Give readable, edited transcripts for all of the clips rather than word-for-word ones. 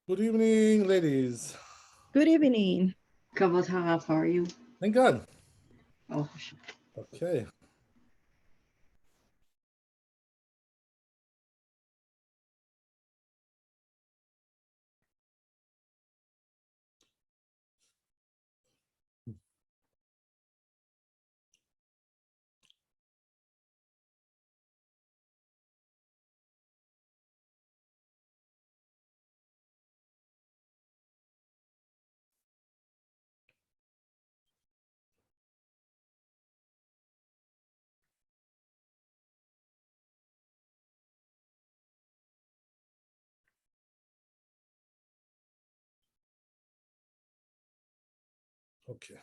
Good evening, ladies. Good evening. Kavod Harav, how are you? Thank God. Oh, Okay. Okay.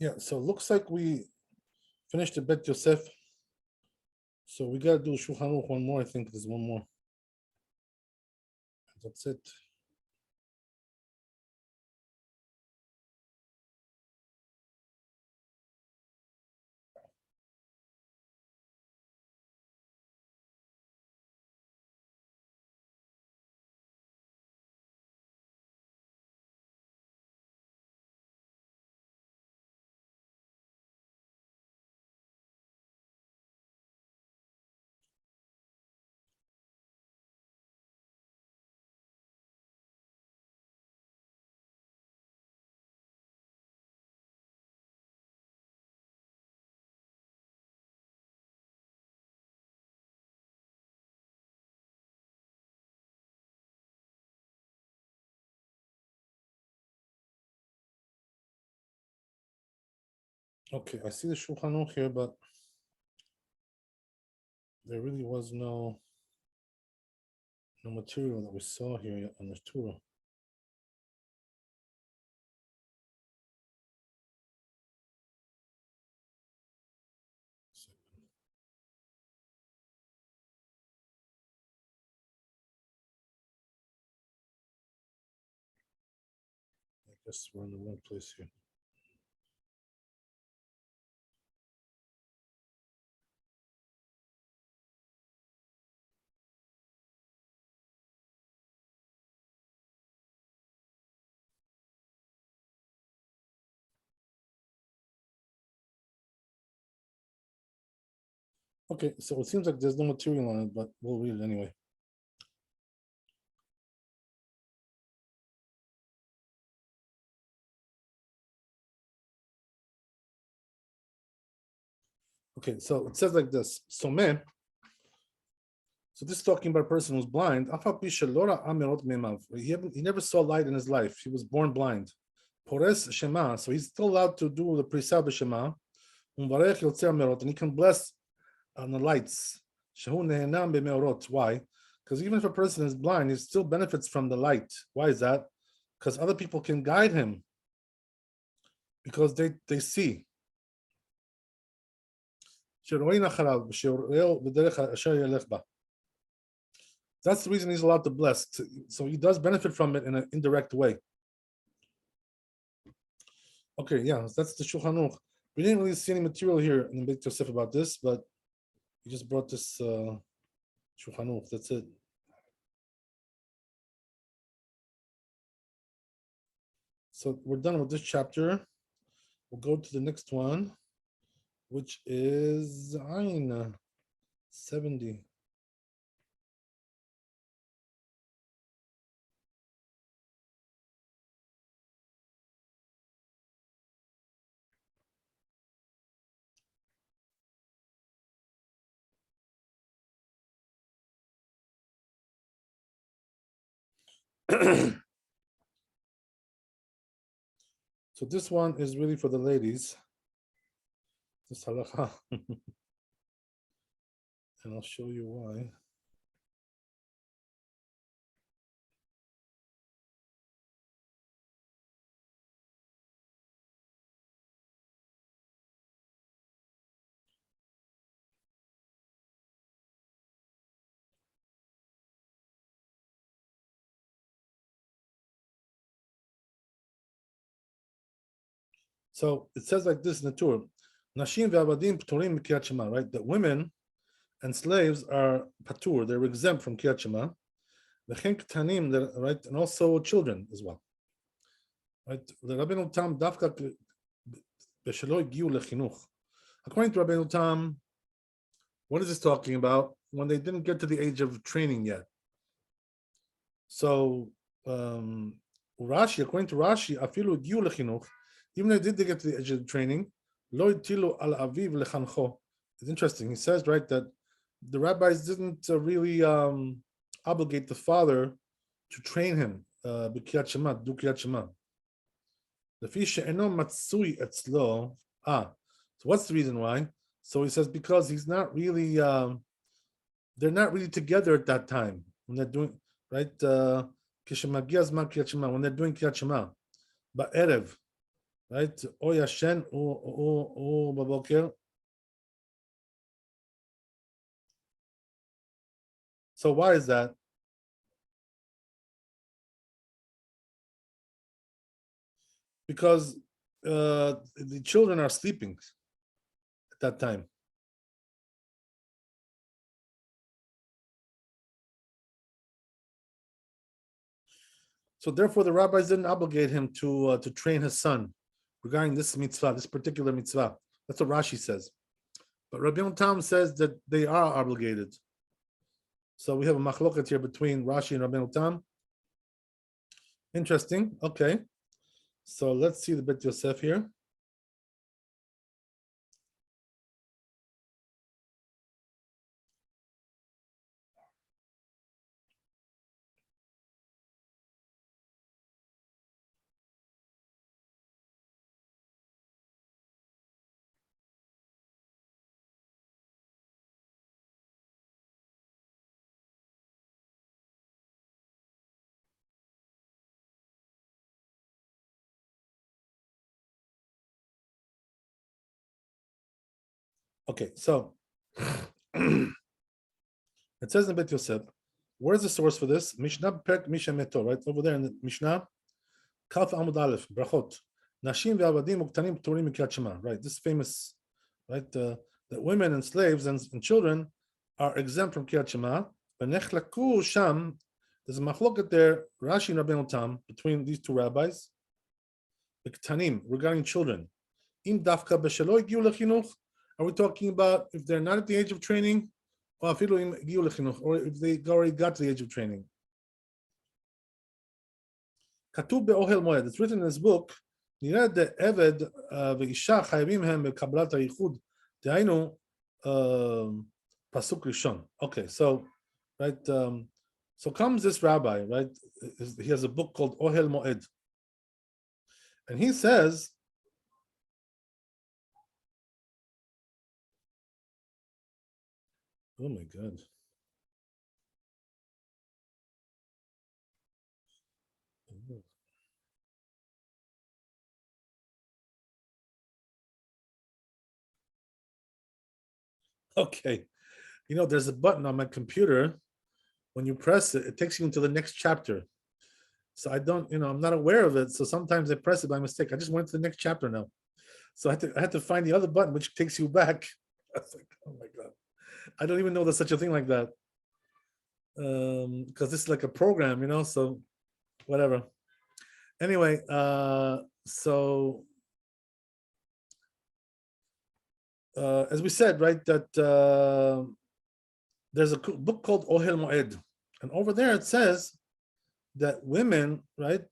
Yeah, so it looks like we finished the Bet Yosef. So we gotta do Shulchan Aruch one more. I think there's one more. That's it. Okay, I see the Shulchan Aruch here, but there really was no material that we saw here yet on the Torah. So I guess we're in the wrong place here. Okay, so it seems like there's no material on it, but we'll read it anyway. Okay, so it says like this. So man, so this is talking about a person who's blind. He never saw light in his life. He was born blind. Pores Shema, so he's still allowed to do the Prisa Shema. And he can bless on the lights. Why? Because even if a person is blind, he still benefits from the light. Why is that? Because other people can guide him because they see. That's the reason he's allowed to bless. So he does benefit from it in an indirect way. Okay, yeah, that's the Shulchan Aruch. We didn't really see any material here in the Beit Yosef about this, but he just brought this Shulchan Aruch. That's it. So we're done with this chapter. We'll go to the next one, which is Ain 70. So this one is really for the ladies. This halacha. And I'll show you why. So it says like this in the Torah, Nashim ve'avadim p'torim mikiyat Shema, right? That women and slaves are patur, they're exempt from kiyat Shema. V'chen k'tanim, right? And also children as well. Right? The Rabbeinu Tam dafka b'shelo giu lechinuch. According to Rabbeinu Tam, what is this talking about? When they didn't get to the age of training yet. So Rashi, according to Rashi, afilu giu lechinuch, even if they did get to the age of training, lo itilu al aviv lechancho. It's interesting. He says, right, that the rabbis didn't really obligate the father to train him b'kiyat Shema, do kiyat Shema. Lefi she'eno matsui etzlo. So what's the reason why? So he says because he's not really, they're not really together at that time when they're doing, right? When they're doing kiyat Shema, ba'erev. Right? O yashen o baboker. So why is that? Because the children are sleeping at that time. So therefore, the rabbis didn't obligate him to train his son regarding this mitzvah, this particular mitzvah. That's what Rashi says. But Rabbi Tam says that they are obligated. So we have a machloket here between Rashi and Rabbi Tam. Interesting. Okay. So let's see the Bet Yosef here. Okay, so it says in Bet Yosef, where's the source for this? Mishnah Perk Misha Meto, right over there in the Mishnah, Kaf Amud Aleph, Brachot. Nashim ve'avadim uktanim p'turim mikiyat Shema. Right, this famous, right, that women and slaves and children are exempt from kiyat Shema. V'nechlaku sham. There's a machloket there, Rashi and Rabbeinu Tam, between these two rabbis. B'ktanim, regarding children. Im dafka b'shelo igiu lechinuch. Are we talking about if they're not at the age of training, or if they already got to the age of training? Katub be'ohel moed. It's written in this book. נראה דעבד ואישה חייבים הם בקבלת הייחוד. דהיינו pasuk rishon. Okay, so right, so comes this rabbi, right? He has a book called Ohel Moed, and he says, oh my God. Okay, there's a button on my computer. When you press it, it takes you into the next chapter. So I don't, I'm not aware of it. So sometimes I press it by mistake. I just went to the next chapter now. So I had to find the other button, which takes you back. I was like, oh my God. I don't even know there's such a thing like that. Because this is like a program, so whatever. Anyway, so as we said, right, that there's a book called Ohel Moed, and over there it says that women, right,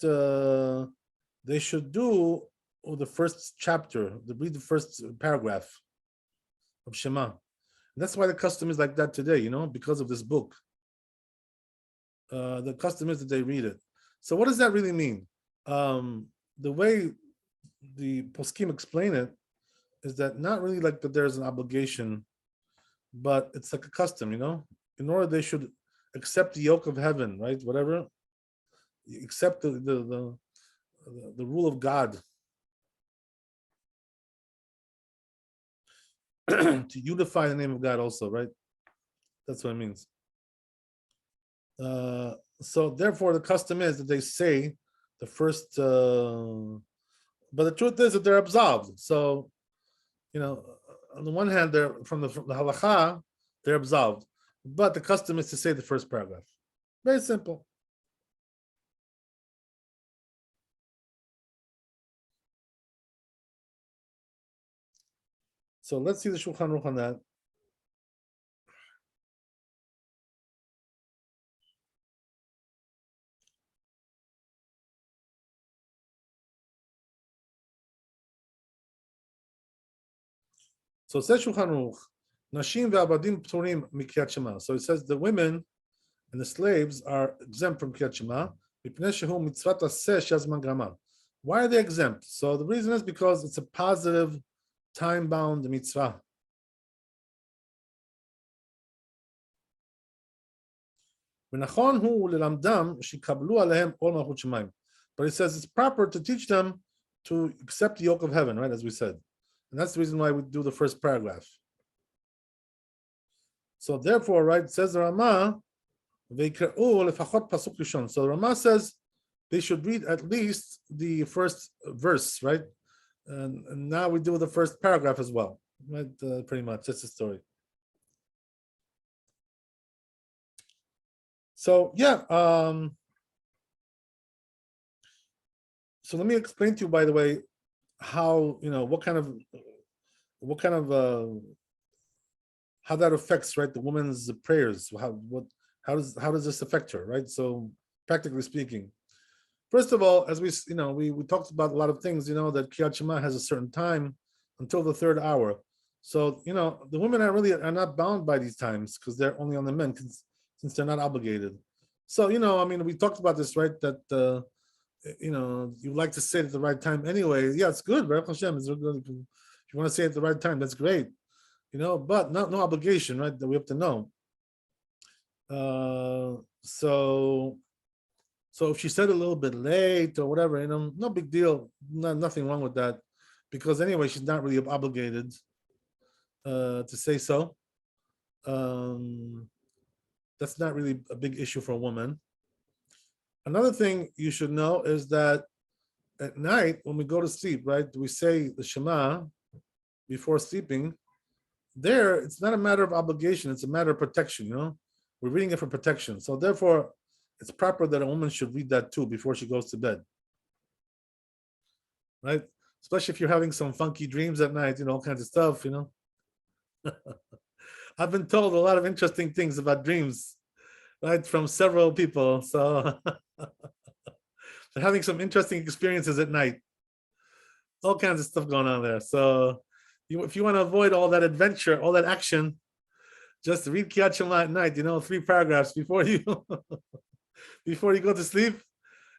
they should do the first chapter, read the first paragraph of Shema. And that's why the custom is like that today, because of this book. The custom is that they read it. So what does that really mean? The way the poskim explain it is that not really like that there's an obligation, but it's like a custom, in order they should accept the yoke of heaven, right? Whatever, accept the rule of God, to unify the name of God also, right? That's what it means. So therefore the custom is that they say the first, but the truth is that they're absolved. So, on the one hand, they're from the halacha, they're absolved, but the custom is to say the first paragraph. Very simple. So let's see the Shulchan Aruch on that. So it says Shulchan Aruch, Nashim ve'abadim pturim mikriyat Shema. So it says the women and the slaves are exempt from Kriyat Shema. Why are they exempt? So the reason is because it's a positive, time-bound mitzvah. But it says it's proper to teach them to accept the yoke of heaven, right? As we said. And that's the reason why we do the first paragraph. So therefore, right, says the Ramah, so the Ramah says they should read at least the first verse, right? And now we do the first paragraph as well, right? Pretty much, that's the story. So yeah, so let me explain to you, by the way, how what kind of how that affects, right, the woman's prayers. How does this affect her, right? So practically speaking, first of all, as we talked about a lot of things, that Kriyat Shema has a certain time until the third hour. So the women are not bound by these times because they're only on the men, since they're not obligated. So we talked about this, right? That you like to say it at the right time anyway. Yeah, it's good, Baruch Hashem. It's good. If you want to say it at the right time, that's great. But no obligation, right? That we have to know. So if she said a little bit late or whatever, no big deal. Nothing wrong with that, because anyway, she's not really obligated to say so. That's not really a big issue for a woman. Another thing you should know is that at night, when we go to sleep, right, we say the Shema before sleeping. There, it's not a matter of obligation, it's a matter of protection, We're reading it for protection. So therefore, it's proper that a woman should read that too before she goes to bed. Right? Especially if you're having some funky dreams at night, all kinds of stuff, I've been told a lot of interesting things about dreams, right, from several people. So they're having some interesting experiences at night. All kinds of stuff going on there. So if you want to avoid all that adventure, all that action, just read Kriyat Shema at night, 3 paragraphs before you before you go to sleep.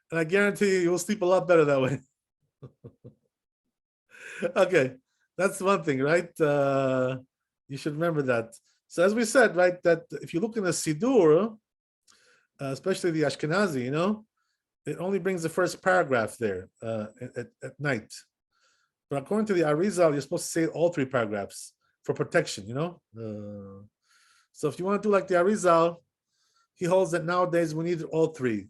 And I guarantee you will sleep a lot better that way. Okay, that's one thing, right? You should remember that. So as we said, right, that if you look in the Sidur, especially the Ashkenazi, it only brings the first paragraph there at night. But according to the Arizal, you're supposed to say all 3 paragraphs for protection, So if you want to do like the Arizal, he holds that nowadays we need all 3.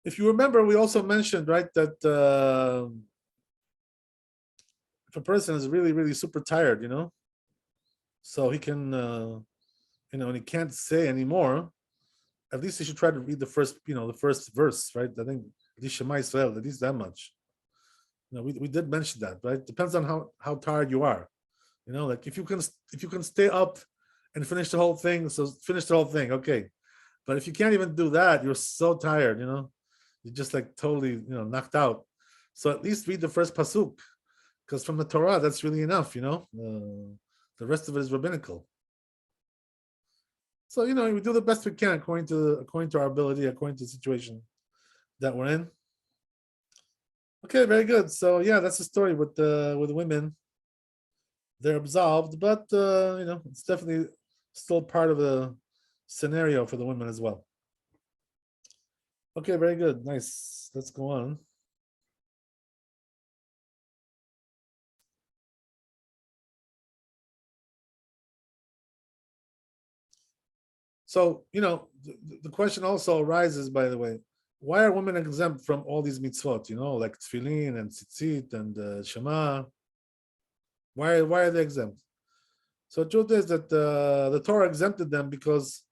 If you remember, we also mentioned, right, that if a person is really, really super tired, so he can, and he can't say anymore, at least he should try to read the first verse, right? I think at least Shema Yisrael, at least that much. We did mention that, right? Depends on how tired you are. Like if you can stay up and finish the whole thing, so finish the whole thing, okay. But if you can't even do that, you're so tired, you're just like totally, knocked out. So at least read the first pasuk, because from the Torah, that's really enough, the rest of it is rabbinical. So we do the best we can according to our ability, according to the situation that we're in. Okay, very good. So yeah, that's the story with the women. They're absolved, but it's definitely still part of the scenario for the women as well. Okay, very good. Nice. Let's go on. So, the question also arises, by the way, why are women exempt from all these mitzvot, like tefillin and tzitzit and Shema? Why are they exempt? So the truth is that the Torah exempted them because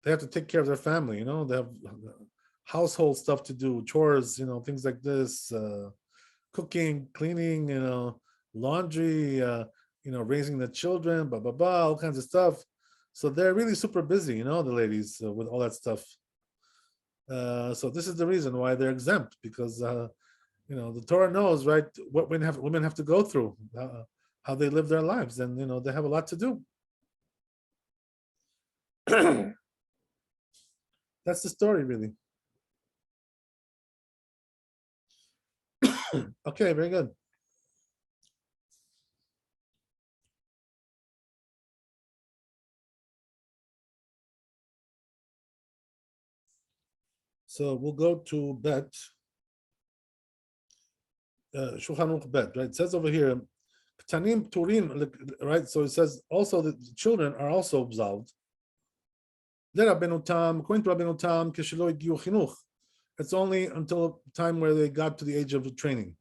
they have to take care of their family, they have household stuff to do, chores, things like this, cooking, cleaning, laundry, raising the children, blah, blah, blah, all kinds of stuff. So they're really super busy, the ladies, with all that stuff. So this is the reason why they're exempt, because the Torah knows, right, what women have to go through, how they live their lives, and they have a lot to do. That's the story, really. Okay, very good. So we'll go to Bet. Shulchan Aruch Bet, right? It says over here, Ktanim Turim, right? So it says also that the children are also absolved. According to Rabbeinu Tam, Keshelo Igiu Chinuch. It's only until the time where they got to the age of training.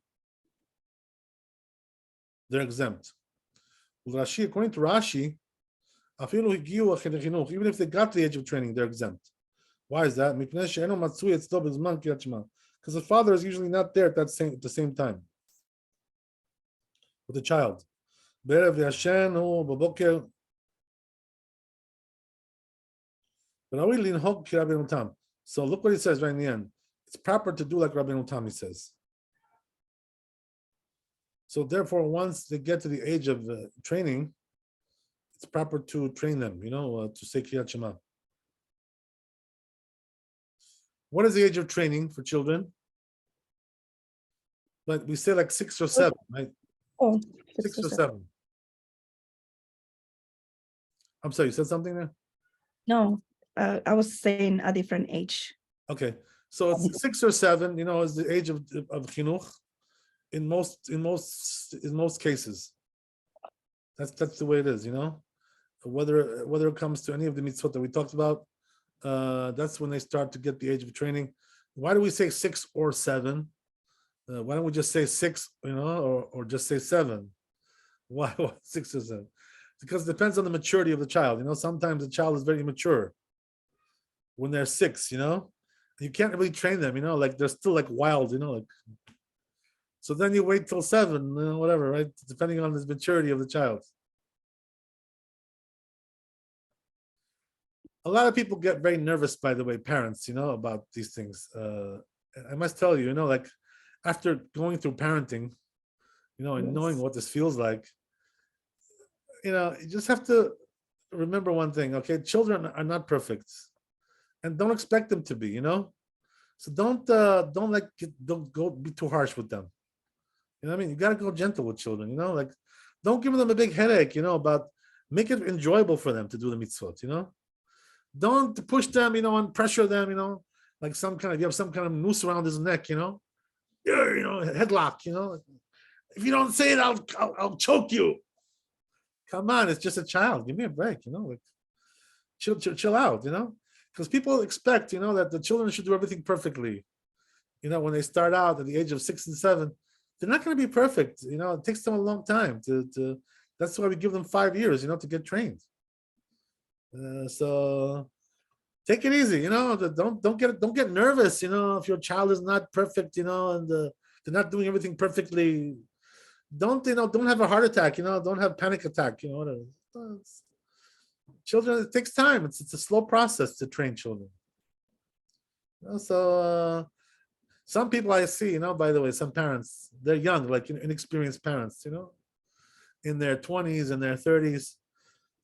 They're exempt. Rashi, according to Rashi, even if they got to the age of training, they're exempt. Why is that? Because the father is usually not there at the same time with the child. So look what he says right in the end. It's proper to do like Rabbeinu Tam, he says. So therefore, once they get to the age of training, it's proper to train them, to say Kriyat Shema. What is the age of training for children? But we say like 6 or 7, right? Oh, 6 or 7. I'm sorry, you said something there? No, I was saying a different age. Okay, so it's 6 or 7, is the age of chinuch in most cases. That's the way it is, Whether it comes to any of the mitzvot that we talked about, that's when they start to get the age of training. Why do we say 6 or 7? Why don't we just say 6, or just say 7? Why 6 or 7? Because it depends on the maturity of the child. Sometimes the child is very immature when they're 6. You can't really train them. Like they're still like wild. So then you wait till 7, whatever, right? Depending on the maturity of the child. A lot of people get very nervous, by the way, parents, about these things. I must tell you, like after going through parenting, and knowing what this feels like, you just have to remember one thing, okay? Children are not perfect, and don't expect them to be, So don't go be too harsh with them. You know what I mean? You got to go gentle with children, like don't give them a big headache, about make it enjoyable for them to do the mitzvot, Don't push them, and pressure them, like you have some kind of noose around his neck, headlock, If you don't say it, I'll choke you. Come on, it's just a child. Give me a break, like chill out, because people expect, that the children should do everything perfectly. When they start out at the age of 6 and 7, they're not going to be perfect. It takes them a long time to that's why we give them 5 years, to get trained. So take it easy, don't get nervous, if your child is not perfect, and they're not doing everything perfectly. Don't have a heart attack, don't have panic attack, whatever. Children, it takes time. It's a slow process to train children. So some people I see, by the way, some parents, they're young, like inexperienced parents, in their 20s and their 30s.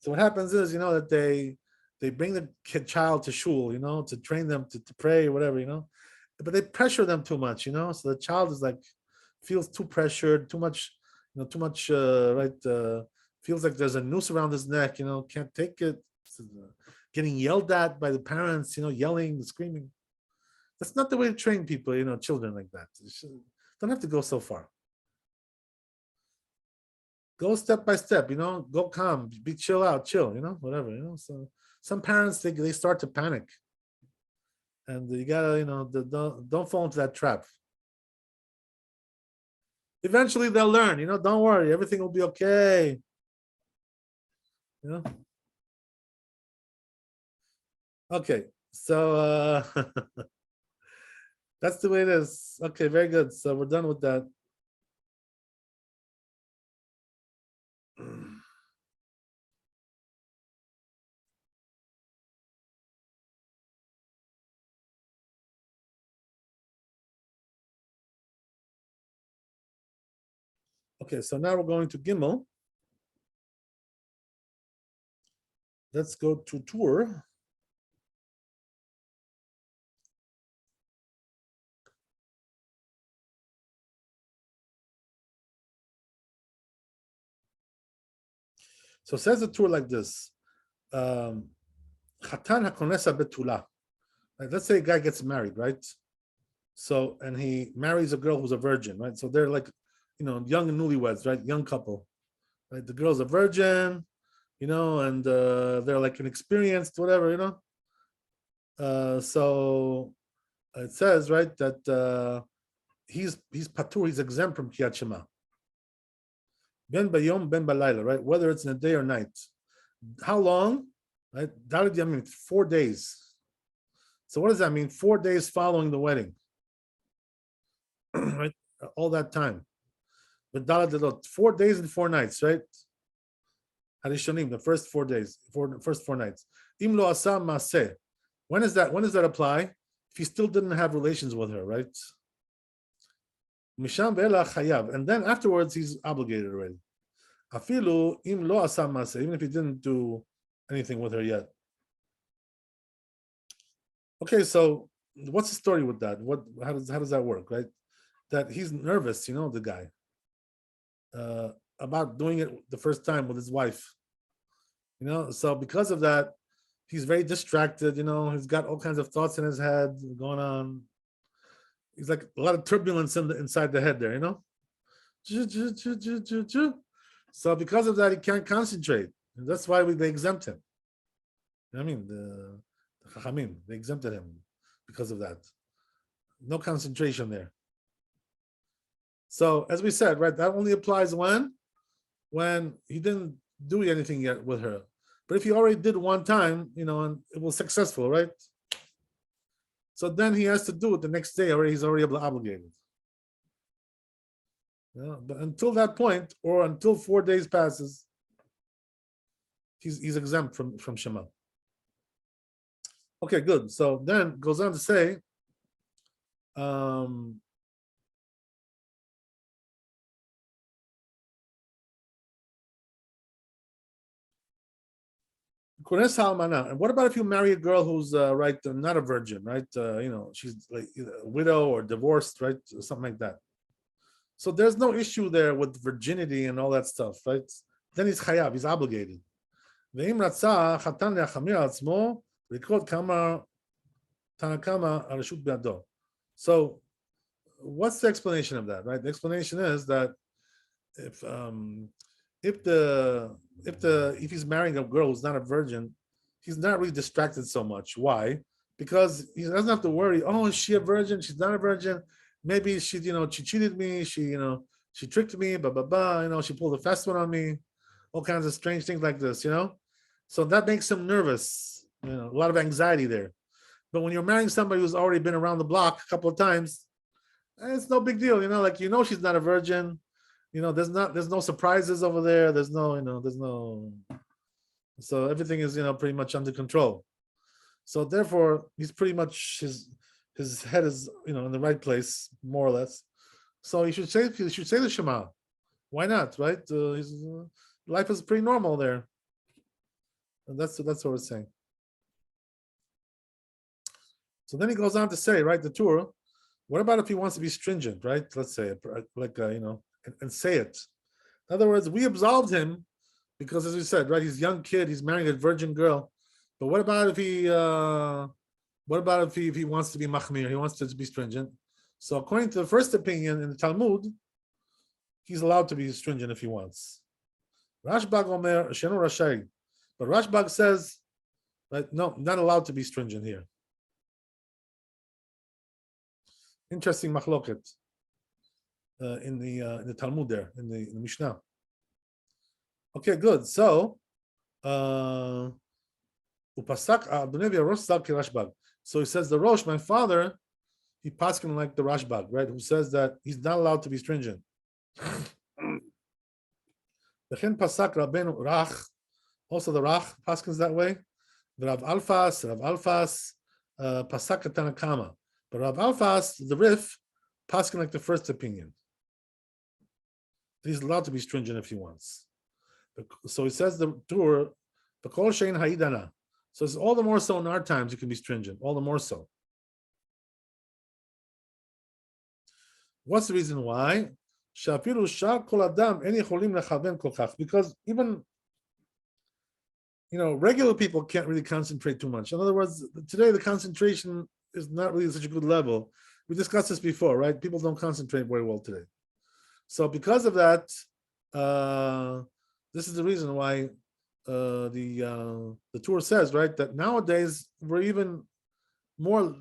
So what happens is, that they they bring the child to shul, to train them to pray or whatever, but they pressure them too much, so the child is like feels too pressured, too much, feels like there's a noose around his neck, can't take it, getting yelled at by the parents, yelling, screaming. That's not the way to train people, children like that. Don't have to go so far. Go step by step, go calm, chill out, whatever, So some parents, they start to panic. And you gotta, don't fall into that trap. Eventually they'll learn, don't worry, everything will be okay. Okay, so that's the way it is. Okay, very good. So we're done with that. Okay, so now we're going to Gimel. Let's go to Tur. So says the Tur like this. Chatan hakonesa betula. Let's say a guy gets married, right? So, and he marries a girl who's a virgin, right? So they're like, young and newlyweds, right? Young couple, right? The girl's a virgin, and they're like inexperienced, whatever, so it says, right, that he's patur, he's exempt from Kriyat Shema. Ben bayom, ben balayla, right? Whether it's in a day or night. How long? Right? Daled yamim, 4 days. So what does that mean? 4 days following the wedding. Right? All that time. But daled 4 days and 4 nights, right? Harishonim, the first 4 days, first 4 nights. Im lo asa maseh. When does that apply? If he still didn't have relations with her, right? Misham ve'ela chayav, and then afterwards he's obligated already. Afilu im lo asa maseh, even if he didn't do anything with her yet. Okay, so what's the story with that? How does that work, right? That he's nervous, the guy, about doing it the first time with his wife. So because of that, he's very distracted, he's got all kinds of thoughts in his head going on. He's like a lot of turbulence inside the head there, So because of that, he can't concentrate. And that's why they exempt him. The Chachamim, they exempted him because of that. No concentration there. So as we said, right, that only applies when he didn't do anything yet with her. But if he already did one time, and it was successful, right? So then he has to do it the next day, or he's already obligated. But until that point, or until 4 days passes, he's exempt from Shema. Okay, good. So then goes on to say, and what about if you marry a girl who's not a virgin, right? She's like a widow or divorced, right? Something like that. So there's no issue there with virginity and all that stuff, right? Then he's chayav, he's obligated. So what's the explanation of that, right? The explanation is that if he's marrying a girl who's not a virgin, he's not really distracted so much. Why? Because he doesn't have to worry, oh, is she a virgin? She's not a virgin. Maybe she cheated me, she tricked me, she pulled a fast one on me, all kinds of strange things like this, So that makes him nervous, a lot of anxiety there. But when you're marrying somebody who's already been around the block a couple of times, it's no big deal, she's not a virgin. There's no surprises over there. There's no, so everything is, pretty much under control. So therefore, he's pretty much, his head is, in the right place, more or less. So he should say the Shema. Why not, right? His life is pretty normal there. And that's what we're saying. So then he goes on to say, right, the Torah, what about if he wants to be stringent, right? Let's say, and say it. In other words, we absolved him because, as we said, right, he's a young kid, he's marrying a virgin girl. But what about if he wants to be machmir, he wants to be stringent? So according to the first opinion in the Talmud, he's allowed to be stringent if he wants. Rashbag Omer Shenu Rashai. But Rashbag says, right, no, not allowed to be stringent here. Interesting machloket in the Talmud there, in the Mishnah. Okay, good. So, Upasak Adonevi Rosh Zal Rashbag. So he says the Rosh, my father, he paskin like the Rashbag, right? Who says that he's not allowed to be stringent. V'chen Pasak Rabbeinu Rach. Also the Rach paskins that way. Rav Alfas Pasak Tanakama. But Rav Alfas, the Rif, paskin like the first opinion. He's allowed to be stringent if he wants. So he says the Torah, the Kol Shein Haidana. So it's all the more so in our times you can be stringent, all the more so. What's the reason why? Because even regular people can't really concentrate too much. In other words, today the concentration is not really such a good level. We discussed this before, right? People don't concentrate very well today. So because of that, this is the reason why the Torah says, right, that nowadays we're even more,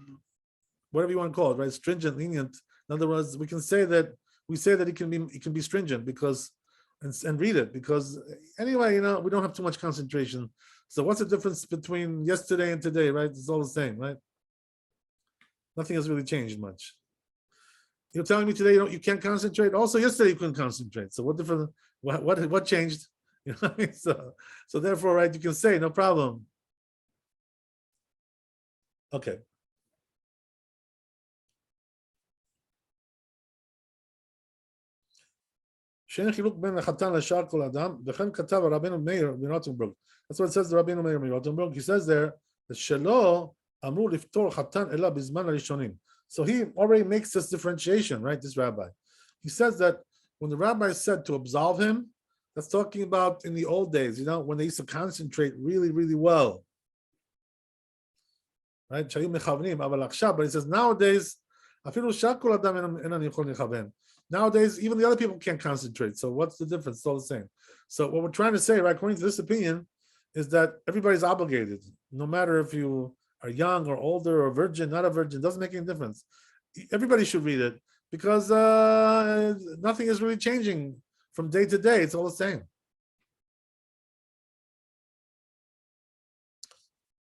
whatever you want to call it, right, stringent, lenient. In other words, we say that it can be stringent because and read it because anyway, we don't have too much concentration. So what's the difference between yesterday and today, right? It's all the same, right? Nothing has really changed much. You're telling me today you can't concentrate. Also, yesterday you couldn't concentrate. So what different? What changed? You know what I mean? So therefore, right? You can say no problem. Okay. That's what it says the Rabbeinu Meir Rothenburg. He says there that Shelo Amru Liftor Chatan Ela Bizman Rishonim. So he already makes this differentiation, right? This rabbi. He says that when the rabbi said to absolve him, that's talking about in the old days, when they used to concentrate really, really well. Right? But he says nowadays, nowadays, even the other people can't concentrate. So what's the difference? It's all the same. So what we're trying to say, right, according to this opinion, is that everybody's obligated, no matter if you are young or older or virgin, not a virgin, doesn't make any difference. Everybody should read it because nothing is really changing from day to day. It's all the same.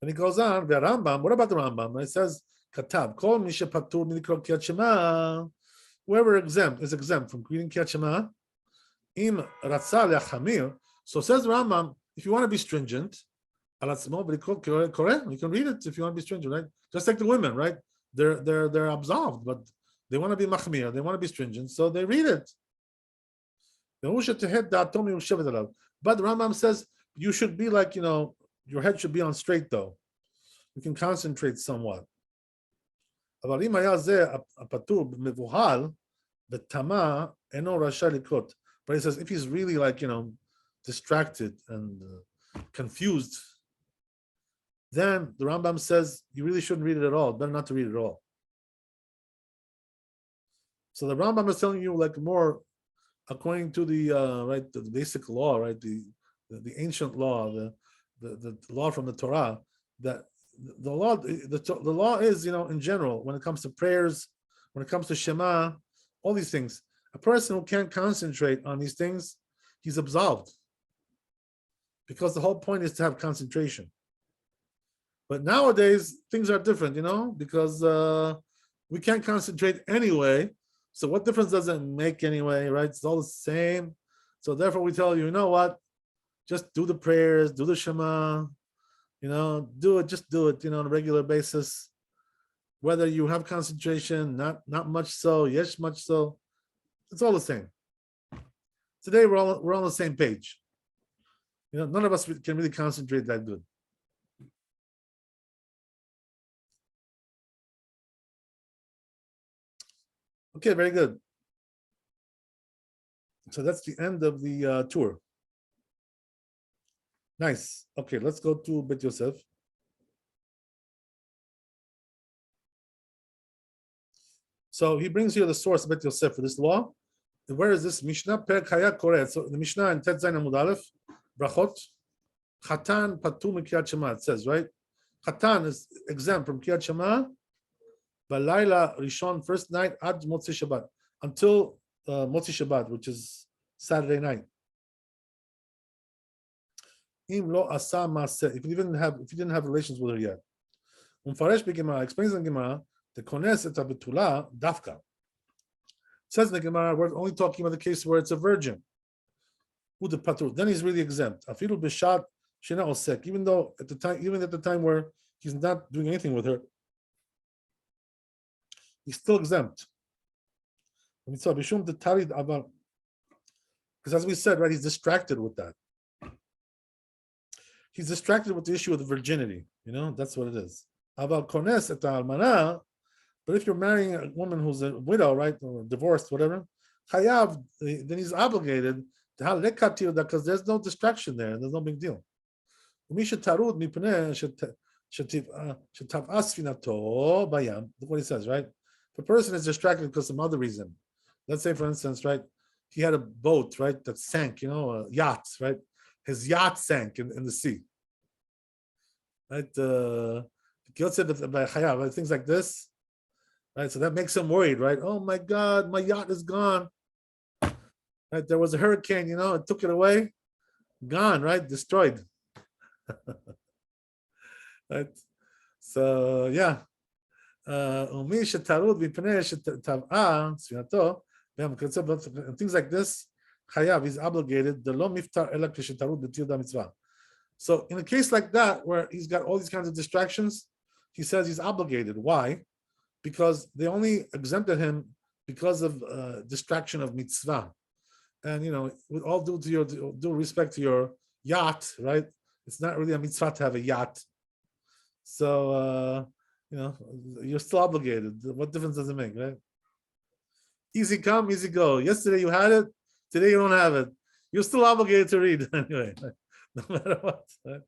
And he goes on, the Rambam, what about the Rambam? It says, Katab, Kol Misha Patur Minikro Kriyat Shema. Whoever is exempt from reading Kriyat Shema. Im Ratzal Yachamir. So says the Rambam, if you want to be stringent, you can read it if you want to be stringent, right? Just like the women, right? They're absolved, but they want to be machmir, they want to be stringent, so they read it. But the Rambam says you should be like, your head should be on straight though. You can concentrate somewhat. But he says if he's really like, distracted and confused, then the Rambam says you really shouldn't read it at all. Better not to read it at all. So the Rambam is telling you like more according to the right, the basic law, right, the ancient law, the law from the Torah, that the law is, in general, when it comes to prayers, when it comes to Shema, all these things, a person who can't concentrate on these things, he's absolved. Because the whole point is to have concentration. But nowadays, things are different, because we can't concentrate anyway. So what difference does it make anyway, right? It's all the same. So therefore we tell you, you know what? Just do the prayers, do the Shema, just do it, on a regular basis. Whether you have concentration, not much so, yes, much so. It's all the same. Today we're on the same page. None of us can really concentrate that good. Okay, very good. So that's the end of the tour. Nice. Okay, let's go to Bet Yosef. So he brings here the source of Bet Yosef for this law. Where is this Mishnah? Perek Haya Koret. So the Mishnah in Tet Zayin Amud Aleph, Brachot, Chatan Patu Mikriyat Shema. It says, right? Chatan is exempt from Kriyat Shema, Balayla Rishon, first night, Ad Motzi Shabbat, until Motzi Shabbat, which is Saturday night. Im lo asa maaseh, if you didn't have relations with her yet. Umfaresh b'Gemara explains in Gemara the kones et habetula dafka. It says in the Gemara we're only talking about the case where it's a virgin. Ude patur. Then he's really exempt. Afilu b'shat shena osek. Even at the time where he's not doing anything with her, he's still exempt. Because as we said, right, he's distracted with that. He's distracted with the issue of the virginity. That's what it is. About kones et almana, but if you're marrying a woman who's a widow, right, or divorced, whatever, chayav, then he's obligated to have lekatir because there's no distraction there. There's no big deal. Look what he says, right? If a person is distracted because of some other reason, let's say, for instance, right, he had a boat, right, that sank, a yacht, right? His yacht sank in the sea. Right? Things like this. Right? So that makes him worried, right? Oh my God, my yacht is gone. Right? There was a hurricane, it took it away. Gone, right? Destroyed. Right? So yeah. Things like this, chayav is obligated. The lo miftar ela kishetarud b'tilda mitzvah. So in a case like that, where he's got all these kinds of distractions, he says he's obligated. Why? Because they only exempted him because of distraction of mitzvah. And with all due respect to your yacht, right? It's not really a mitzvah to have a yacht. So you're still obligated. What difference does it make, right? Easy come, easy go. Yesterday you had it, today you don't have it. You're still obligated to read anyway, no matter what. Right?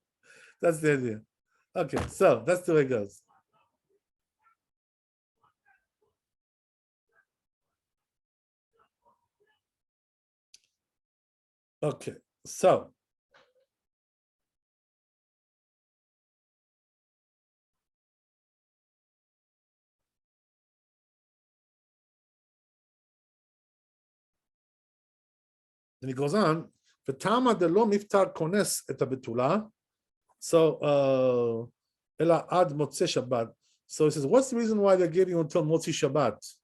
That's the idea. Okay, so that's the way it goes. Okay, so then he goes on. V'tama de lo miftar kones et habetula. So ela ad motzei Shabbat. So he says, what's the reason why they're giving you until Motzi Shabbat,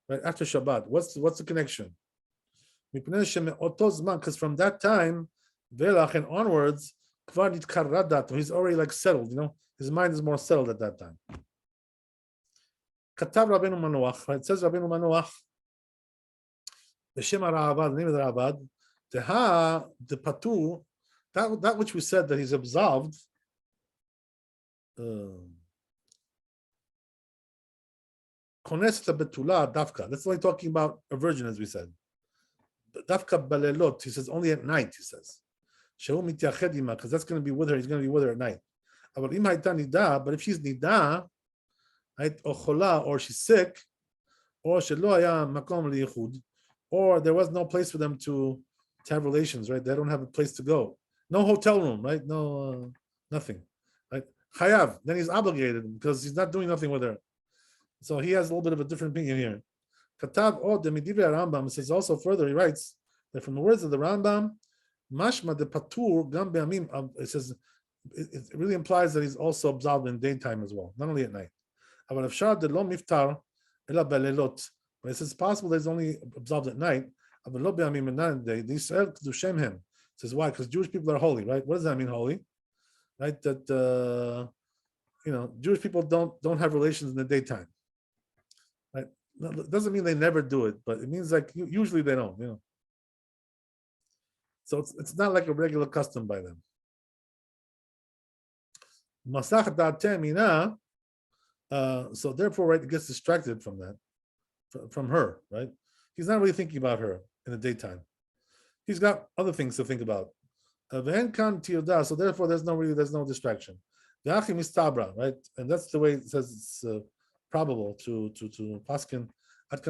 right after Shabbat? What's the connection? Because from that time, velach and onwards, he's already like settled. His mind is more settled at that time. Katav Rabbeinu Manoach. It says Rabbeinu Manoach. The Shema Recital, the name of the Rabbi. The patu, that which we said that he's absolved. Kones betula dafka. That's only talking about a virgin, as we said. Dafka balelot. He says only at night. He says, shehu mitiyached ima, because that's going to be with her. He's going to be with her at night. But if she's nida, right, or chola, or she's sick, or shelo haya makom liyichud, or there was no place for them to have relations, right? They don't have a place to go. No hotel room, right? No, nothing, right? Chayav, then he's obligated because he's not doing nothing with her. So he has a little bit of a different opinion here. Katav od de midivre Rambam says also further, he writes that from the words of the Rambam, mashma de patur gam be'amim, it says, it really implies that he's also absolved in daytime as well, not only at night. But it says it's possible that he's only absolved at night. They says why? Because Jewish people are holy, right? What does that mean, holy? Right? That Jewish people don't have relations in the daytime. Right? It doesn't mean they never do it, but it means like usually they don't. So it's not like a regular custom by them. So therefore, right, it gets distracted from that. from her, right? He's not really thinking about her in the daytime. He's got other things to think about. So therefore, there's no distraction. Right? And that's the way it says it's probable to Paskin. That's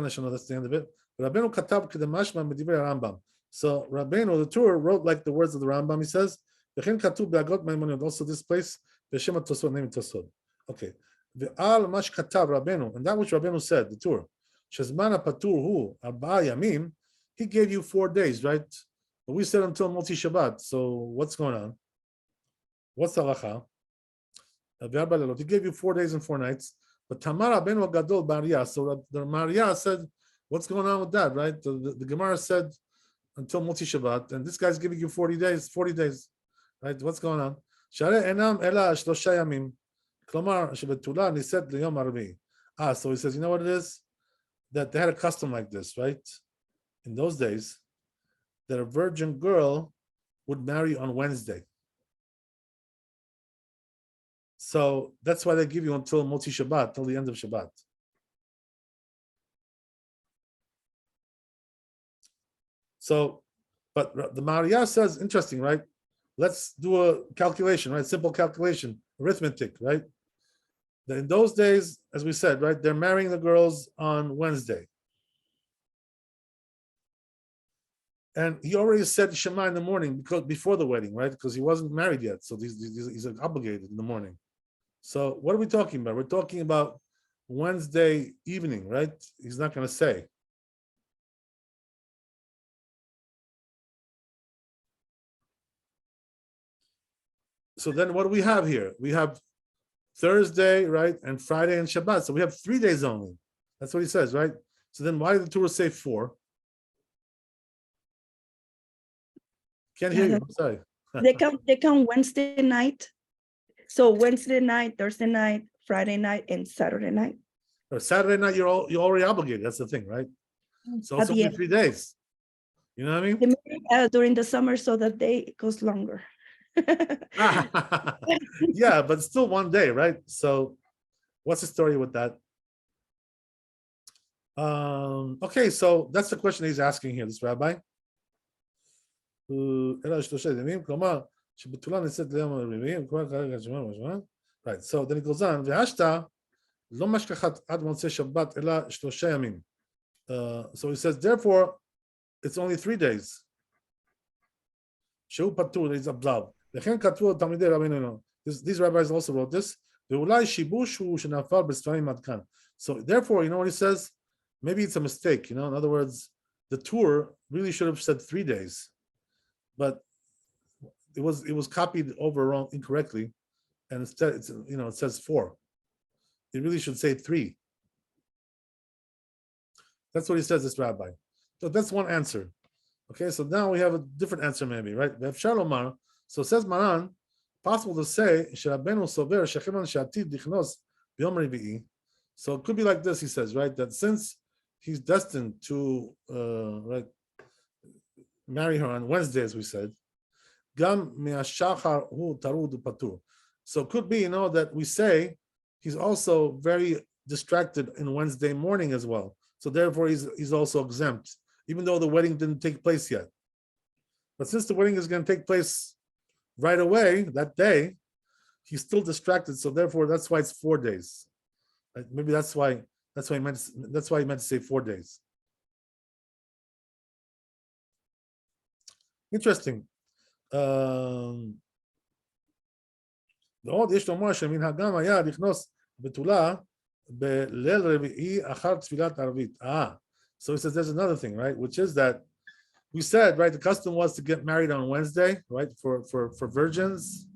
the end of it. Rabbeinu katab kedemashma medivei Rambam. So Rabbeinu, the Torah, wrote like the words of the Rambam. He says, also this place, Shema Tosod, name Tosod. Okay. Ve'al mash katab Rabbeinu, and that which Rabbeinu said, the Torah, shezmana patur hu arba'a yamim, he gave you 4 days, right? But we said until Motzi Shabbat. So what's going on? What's the halacha? He gave you 4 days and 4 nights. But Tamar Rabbeinu Gadol Maria. So the Maria said, what's going on with that, right? The Gemara said until Motzi Shabbat, and this guy's giving you 40 days, right? What's going on? Share enam ela shlosha yamim. Klomar shebetula niset liyom arvi. So he says, you know what it is? That they had a custom like this, right? In those days, that a virgin girl would marry on Wednesday. So that's why they give you until Motzi Shabbat, till the end of Shabbat. So, but the Maria says, interesting, right? Let's do a calculation, right? Simple calculation, arithmetic, right? That in those days, as we said, right, they're marrying the girls on Wednesday. And he already said Shema in the morning because before the wedding, right? Because he wasn't married yet, so he's obligated in the morning. So what are we talking about? We're talking about Wednesday evening, right? He's not going to say. So then what do we have here? We have Thursday, right? And Friday and Shabbat. So we have 3 days only. That's what he says, right? So then why did the Torah say 4? Can't hear you. I'm sorry. They come Wednesday night. So Wednesday night, Thursday night, Friday night, and Saturday night. Or Saturday night, you're already obligated. That's the thing, right? So it's only 3 days. You know what I mean? During the summer, so the day goes longer. Yeah, but still 1 day, right? So what's the story with that? Okay, so that's the question he's asking here, this rabbi. Right, so then it goes on. So he says, therefore, it's only 3 days. These rabbis also wrote this. So therefore, you know what he says? Maybe it's a mistake. In other words, the tour really should have said 3 days, but it was copied over wrong incorrectly, and instead it says 4. It really should say 3. That's what he says, this rabbi. So that's one answer. Okay, so now we have a different answer, maybe, right? We have Shalomar. So says Maran, possible to say, so it could be like this, he says, right? That since he's destined to right, marry her on Wednesday, as we said, so it could be, that we say he's also very distracted in Wednesday morning as well. So therefore, he's also exempt, even though the wedding didn't take place yet. But since the wedding is going to take place right away that day, he's still distracted. So therefore, that's why it's 4 days. Right? Maybe that's why he meant to say 4 days. Interesting. ועוד יש לומר שמנהגם היה לכנוס בתולה בליל רביעי אחר תפילת ערבית. So he says there's another thing, right? Which is that we said, right, the custom was to get married on Wednesday, right, for virgins.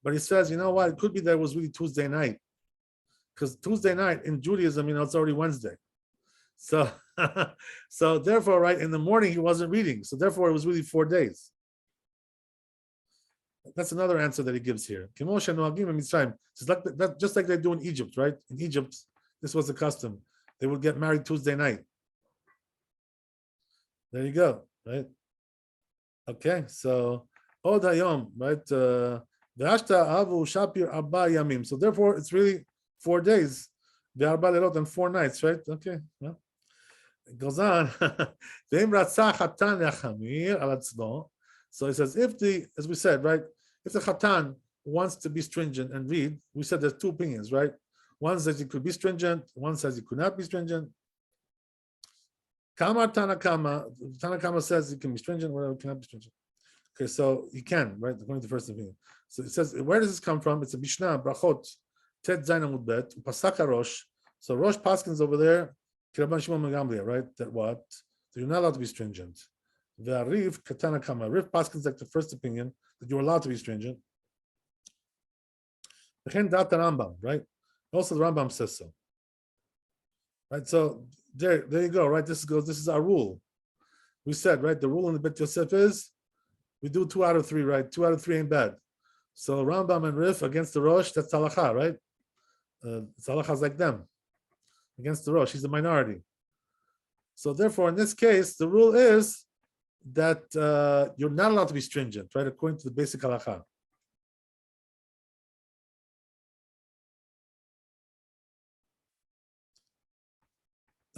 But he says, you know what? It could be that it was really Tuesday night, because Tuesday night in Judaism, it's already Wednesday. So, so therefore, right, in the morning he wasn't reading. So therefore, it was really 4 days. That's another answer that he gives here. It's just like they do in Egypt, right? In Egypt, this was the custom. They would get married Tuesday night. There you go, right? Okay, so Od Hayom, right? So therefore, it's really 4 days. And 4 nights, right? Okay, well, It goes on. So he says, as we said, right, if the Khatan wants to be stringent and read, we said there's two opinions, right? One says he could be stringent, one says he could not be stringent. Kamar Tanakama says he can be stringent, whatever, cannot be stringent. Okay, so he can, right, according to the first opinion. So it says, where does this come from? It's a Mishnah, Brachot, Tet Zayin Amud Bet, Pasaka Rosh. So Rosh Paskins over there, Rabban Shimon ben Gamliel, right? That what? That you're not allowed to be stringent. Ve'arif Katana Kama. Rif Paskins like the first opinion that you're allowed to be stringent. V'chen Dat Rambam, right? Also the Rambam says so. Right? So there you go, right? This is our rule. We said, right? The rule in the Bet Yosef is we do 2 out of 3, right? 2 out of 3 ain't bad. So Rambam and Rif against the Rosh, that's Halacha, right? Halacha's like them. Against the Rosh, he's the minority. So therefore, in this case, the rule is that you're not allowed to be stringent, right? According to the basic halakha.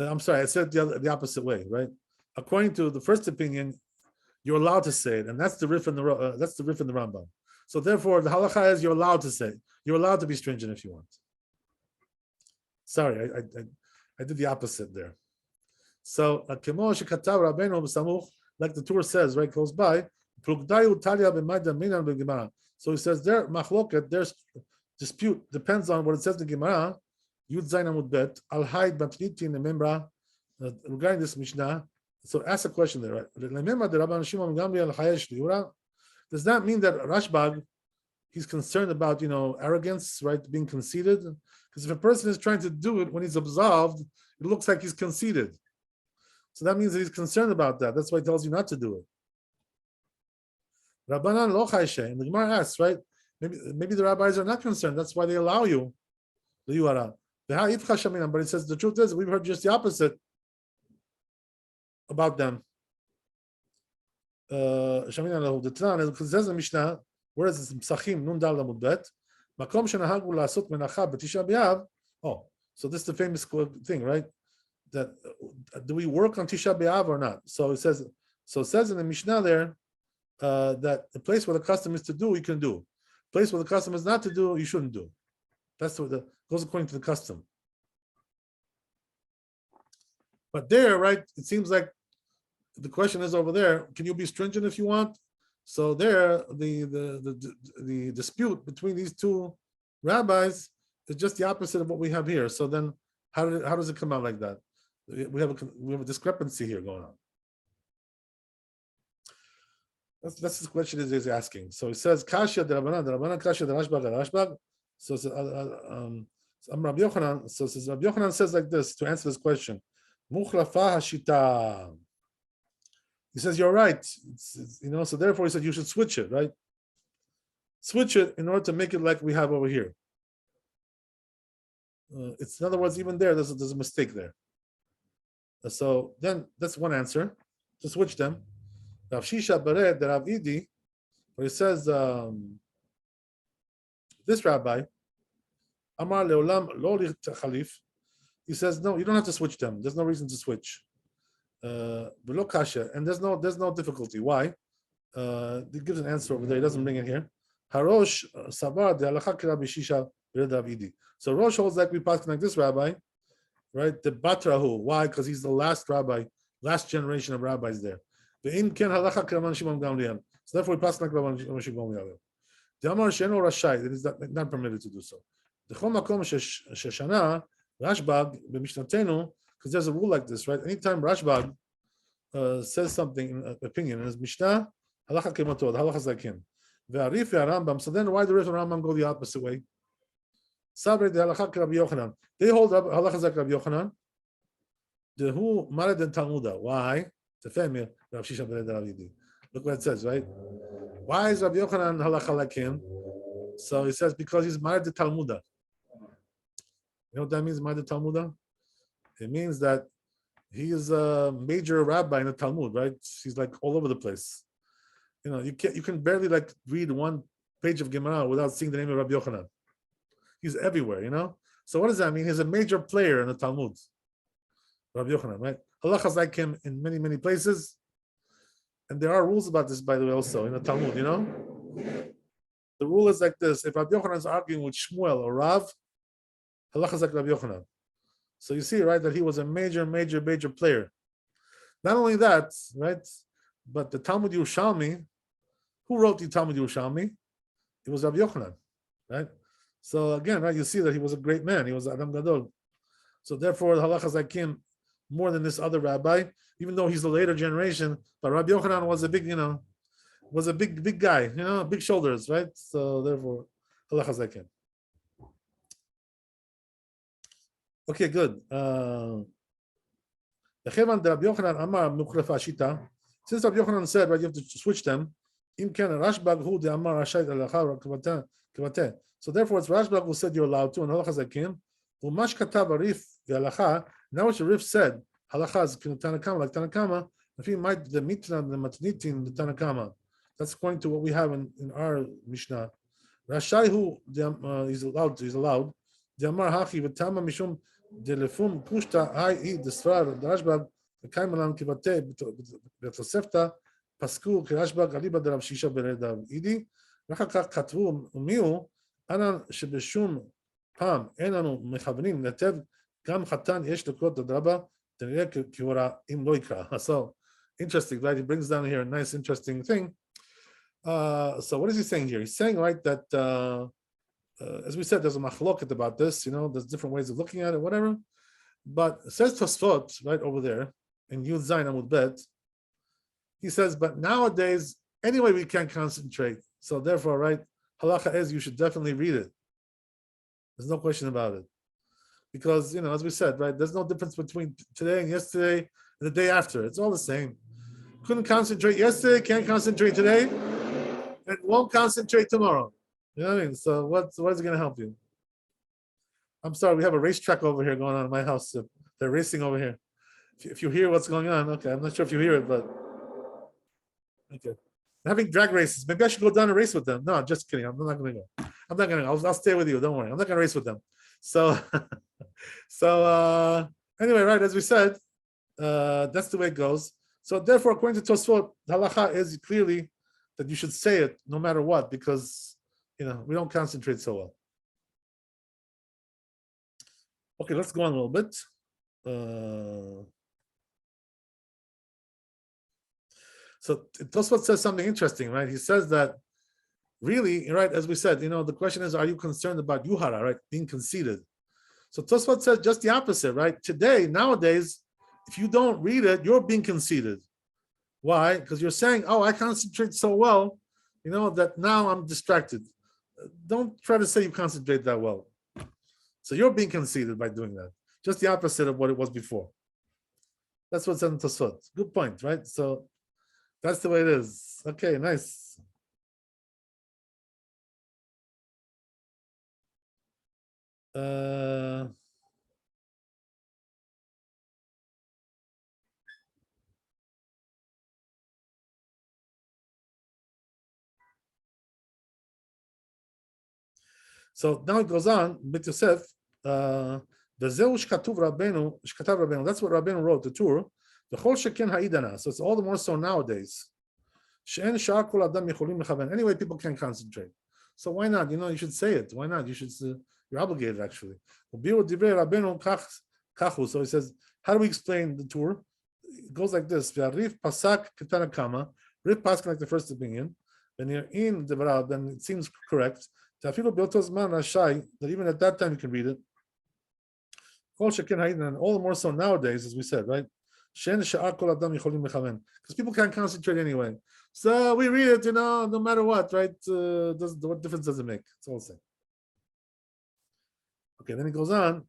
I'm sorry, I said the opposite way, right? According to the first opinion, you're allowed to say it, and that's the Rif in the Rambam. So therefore, the halakha is you're allowed to say it. You're allowed to be stringent if you want. Sorry, I did the opposite there. So, like the Tur says, right, close by. So he says their machloket, their dispute depends on what it says in the Gemara. Yud Zayin Amud Bet Al Haid Batniti in the Memra regarding this Mishnah. So ask a question there, right? Does that mean that Rashbag, he's concerned about, arrogance, right, being conceited? Because if a person is trying to do it when he's absolved, it looks like he's conceited. So that means that he's concerned about that. That's why he tells you not to do it. Rabbanan lo chayshe. And the Gemara asks, right? Maybe the rabbis are not concerned. That's why they allow you the yuara. But it says the truth is we've heard just the opposite about them. It says in Mishnah, whereas it's Psachim Nun Dal Amud Bet, Makom shenahagu la'asot menacha b'tisha b'av. Oh, so this is the famous thing, right? That do we work on Tisha B'Av or not? So it says in the Mishnah there that the place where the custom is to do, you can do. The place where the custom is not to do, you shouldn't do. That's what goes according to the custom. But there, right, it seems like the question is over there, can you be stringent if you want? So there, the dispute between these two rabbis is just the opposite of what we have here. So then how does it come out like that? We have a discrepancy here going on. That's the question he's asking. So he says, Kasha de Rabbanan, Kasha de Rashbag. So Rabbi Yochanan, says Rabbi Yochanan says like this to answer this question. Muchlafa hashita. He says, you're right. So therefore he said you should switch it, right? Switch it in order to make it like we have over here. It's in other words, even there's a mistake there. So then that's one answer to switch them. Rav Shisha Bared, the Rav Idi, where he says this rabbi, Amar Leolam Lo Khalif, he says no, you don't have to switch them. There's no reason to switch. Below kasha, and there's no difficulty. Why? He gives an answer over there. He doesn't bring it here. Harosh Sabar de Halacha Rabbi Shisha Bared Rav Idi. So Rosh holds like we pass like this rabbi. Right, the Batrahu. Why? Because he's the last rabbi, last generation of rabbis there. So therefore, we pass like Rabban Shimon Gamliel. The Amar Sheno Rashai, it is not permitted to do so. The Chol Makom Sheshana Rashbag b'Mishnatenu, because there's a rule like this, right? Anytime Rashbag says something in opinion in his Mishnah, halacha kemotod, halacha is like him. Ve'arif ve'arambam. So then, why the Rif and Rambam go the opposite way? Sabre de halacha Rabbi Yochanan. They hold up halacha like Rabbi Yochanan. The who married in Talmuda. Why? The family Rav Shisha ben Davidi. Look what it says, right? Why is Rabbi Yochanan halacha like him? So he says because he's married to Talmuda. You know what that means, married to Talmuda? It means that he is a major rabbi in the Talmud, right? He's like all over the place. You can barely like read one page of Gemara without seeing the name of Rabbi Yochanan. He's everywhere, So what does that mean? He's a major player in the Talmud. Rabbi Yochanan, right? halachas like him in many, many places. And there are rules about this, by the way, also in the Talmud, The rule is like this: if Rabbi Yochanan is arguing with Shmuel or Rav, halachas like Rabbi Yochanan. So you see, right, that he was a major, major, major player. Not only that, right, but the Talmud Yerushalmi, who wrote the Talmud Yerushalmi? It was Rabbi Yochanan, right? So again, right, you see that he was a great man. He was Adam Gadol. So therefore, the halachas like him more than this other rabbi, even though he's the later generation. But Rabbi Yochanan was a big, was a big guy, big shoulders, right? So therefore, halachas like him. Okay, good. Since Rabbi Yochanan said, right, you have to switch them. So therefore, it's Rashbag who said you're allowed to, and halachas like him. Now what the Rif said, halachas Tanakama, like Tanakama, if he might the mitna the matnitin the Tanakama. That's according to what we have in our Mishnah. Rashai who is allowed. The Amar Hachi v'Tama Mishum delefum pushta I the Sfar the Rashbag the Kaimalam kivate b'Tosefta pasku kirashbag aliba derav shisha beredav idi. V'chakach katvu umiu anan shebeshum pam enanu mechavnim netev gam chatan yesh lekot adraba tenireh kivora im lo yikra. So interesting, right? He brings down here a nice, interesting thing. So what is he saying here? He's saying, right, that as we said, there's a machloket about this. There's different ways of looking at it, whatever. But it says Tosfot right over there in Yud Zayin Amud Bet. He says, but nowadays, anyway, we can't concentrate. So therefore, right, halacha is you should definitely read it. There's no question about it. Because, as we said, right, there's no difference between today and yesterday and the day after. It's all the same. Couldn't concentrate yesterday, can't concentrate today, and won't concentrate tomorrow. You know what I mean? So what is it going to help you? I'm sorry, we have a racetrack over here going on in my house. They're racing over here. If you hear what's going on, okay, I'm not sure if you hear it, but okay. They're having drag races. Maybe I should go down and race with them. No, just kidding. I'm not going to go. I'm not going to go. I'll stay with you. Don't worry. I'm not going to race with them. So, anyway, right, as we said, that's the way it goes. So therefore, according to Tosfot, halacha is clearly that you should say it no matter what, because we don't concentrate so well. Okay, let's go on a little bit. So Tosfot says something interesting, right? He says that really, right, as we said, the question is, are you concerned about yuhara, right, being conceited? So Tosfot says just the opposite, right? Nowadays, if you don't read it, you're being conceited. Why? Because you're saying, oh, I concentrate so well, that now I'm distracted. Don't try to say you concentrate that well. So you're being conceited by doing that. Just the opposite of what it was before. That's what's in Tosfot. Good point, right? So that's the way it is. Okay, nice. So now it goes on, Bit Yosef, that's what Rabbeinu wrote, the Tur. So it's all the more so nowadays. Anyway, people can't concentrate. So why not? You should say it. Why not? You're obligated, actually. So he says, how do we explain the Tur? It goes like this. Rif pasak like the first opinion. When you're in the Devarah, then it seems correct. That even at that time you can read it. And all the more so nowadays, as we said, right? Because people can't concentrate anyway. So we read it, no matter what, right? What difference does it make? It's all the same. Okay, then it goes on.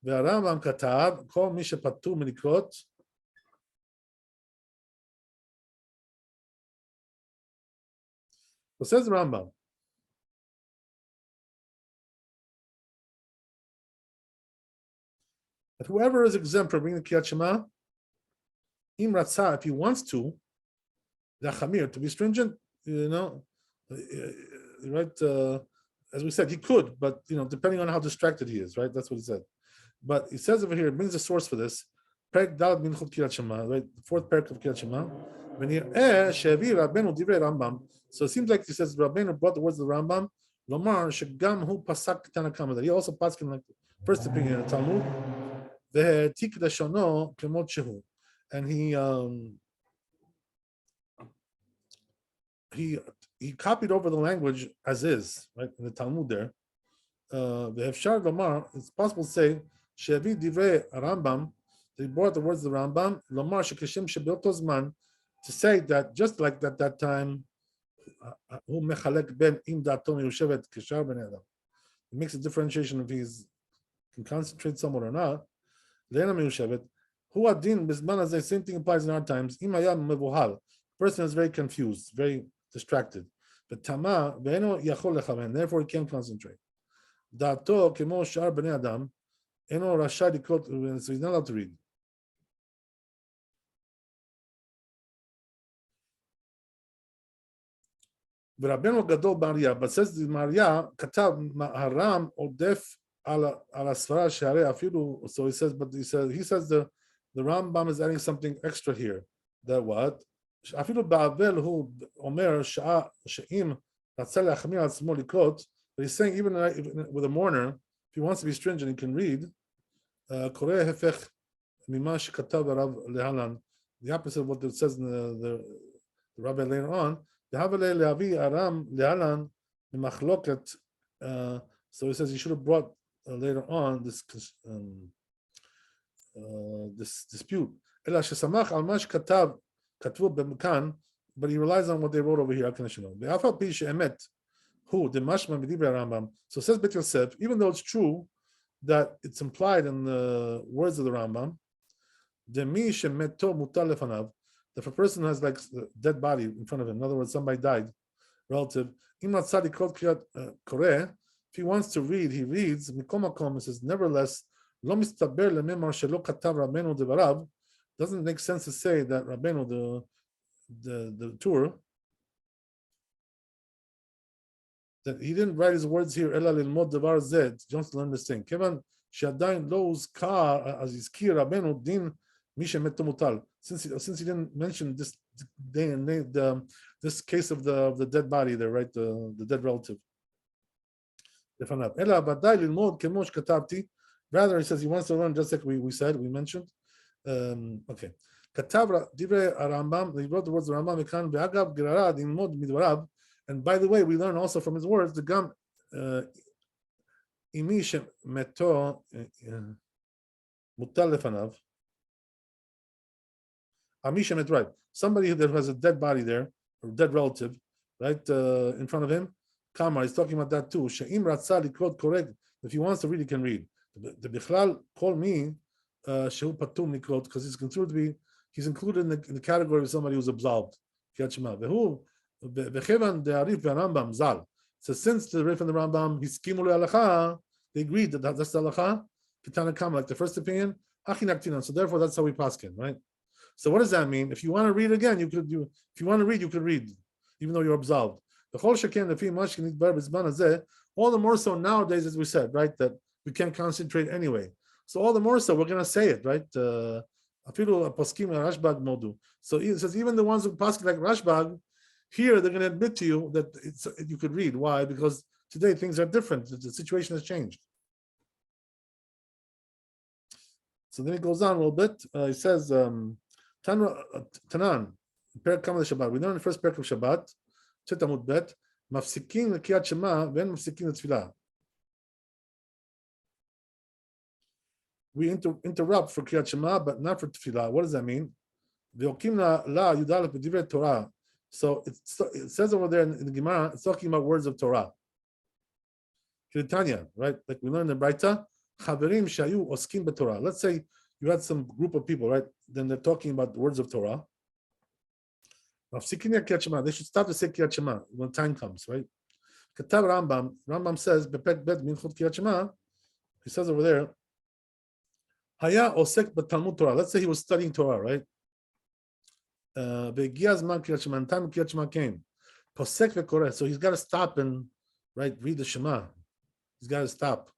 והרמב"ם כתב, כל מי שפטור מלקרות, so says the Rambam, that whoever is exempt from reading the Kriyat Shema, im ratzah, if he wants to, the chamir, to be stringent, right? As we said, he could, but depending on how distracted he is, right? That's what he said. But he says over here, it brings a source for this. Perek Daled Minchot Kiryat Shema, right? The fourth perek of Kiryat Shema. ונראה שהביא רבנו דברי רמב"ם. So it seems like he says Rabbeinu brought the words of the Rambam. לומר שגם הוא פסק תנא קמא, that he also paskin like the first opinion in the Talmud. והעתיק לשונו כמות שהוא. And he copied over the language as is, right, in the Talmud there. ואפשר לומר, it's possible to say, שהביא דברי הרמב"ם, they brought the words of the Rambam, לומר שכשם שבאותו זמן, to say that just like that time, הוא מחלק בין אם דעתו מיושבת כשאר בני אדם. It makes a differentiation if he can concentrate somewhat or not. לאינה מיושבת. הוא הדין בזמן הזה, same thing applies in our times, אם היה מבוהל, person is very confused, very distracted. ותמה, ואינו יכול לכוון, therefore he can't concentrate. דעתו כמו שאר בני אדם, אינו רשאי לקרוא, so he's not allowed to read. ורבנו הגדול באריה, but says מאריה, כתב הרם עודף על הספרה שהרי אפילו, so he says the Rambam is adding something extra here, that what? אפילו באבל הוא אומר שאם רצה להחמיר על עצמו לקרות, but he's saying even with a mourner, if he wants to be stringent, he can read, קורא הפך ממה שכתב הרב להלן, the opposite of what it says in the Rabbi later on, להביא ארם להלן ממחלוקת, so he says he should have brought later on this dispute, אלא שסמך על מה שכתב, כתבו במכאן, but he relies on what they wrote over here, ואף על פי שאמת הוא דמשמע מדברי הרמב"ם, so says Bet Yosef, even though it's true that it's implied in the words of the Rambam, דמי שמתו מוטל לפניו, if a person has like a dead body in front of him, in other words, somebody died, relative, if he wants to read, he reads, it says, nevertheless, doesn't make sense to say that Rabbeinu, the Torah, that he didn't write his words here, just to learn this thing. Since he didn't mention this day and this case of the dead body there, right? The dead relative. Rather, he says he wants to learn just like we mentioned. Okay. He wrote the words of Rambam, and by the way, we learn also from his words the gam imishem meto mutal lefanav. Amishem, right? Somebody that has a dead body there, or dead relative, right, in front of him. Kamar, he's talking about that too. She'im ratzah likrot korek. If he wants to read, he can read. The bichlal call me shehu patum likrot, because he's included in the category of somebody who's absolved. Vehu bechevan de'arif ve'Rambam zal. So since the Rif and the Rambam hiskimu le'alacha, they agreed that that's the halacha. Kitana Kamar, like the first opinion. Achinak tinan. So therefore, that's how we paskin, right? So what does that mean? If you want to read again, you could do. If you want to read, you could read, even though you're absolved. All the more so nowadays, as we said, right, that we can't concentrate anyway. So all the more so, we're going to say it, right? So it says even the ones who pass like Rashbag, here they're going to admit to you that you could read. Why? Because today things are different. The situation has changed. So then it goes on a little bit. He says, Tanan, Perek Kama Shabbat. We learned the first Perek of Shabbat. Amud Bet, mafsikin l'kriyat Shema, ven mafsikin l'tfilah. We interrupt for kriyat Shema, but not for tfilah. What does that mean? V'yokim la yudalef b'divrei Torah. So it says over there in the Gemara, it's talking about words of Torah. Tanya, right? Like we learned in Braita, chaverim shayu oskim b'Torah. Let's say you had some group of people, right? Then they're talking about the words of Torah. They should stop to say Kriyat Shema when time comes, right? Rambam says, he says over there, Haya osek b'Talmud Torah. Let's say he was studying Torah, right? Time Kriyat Shema came. So he's got to stop and read the Shema. He's got to stop.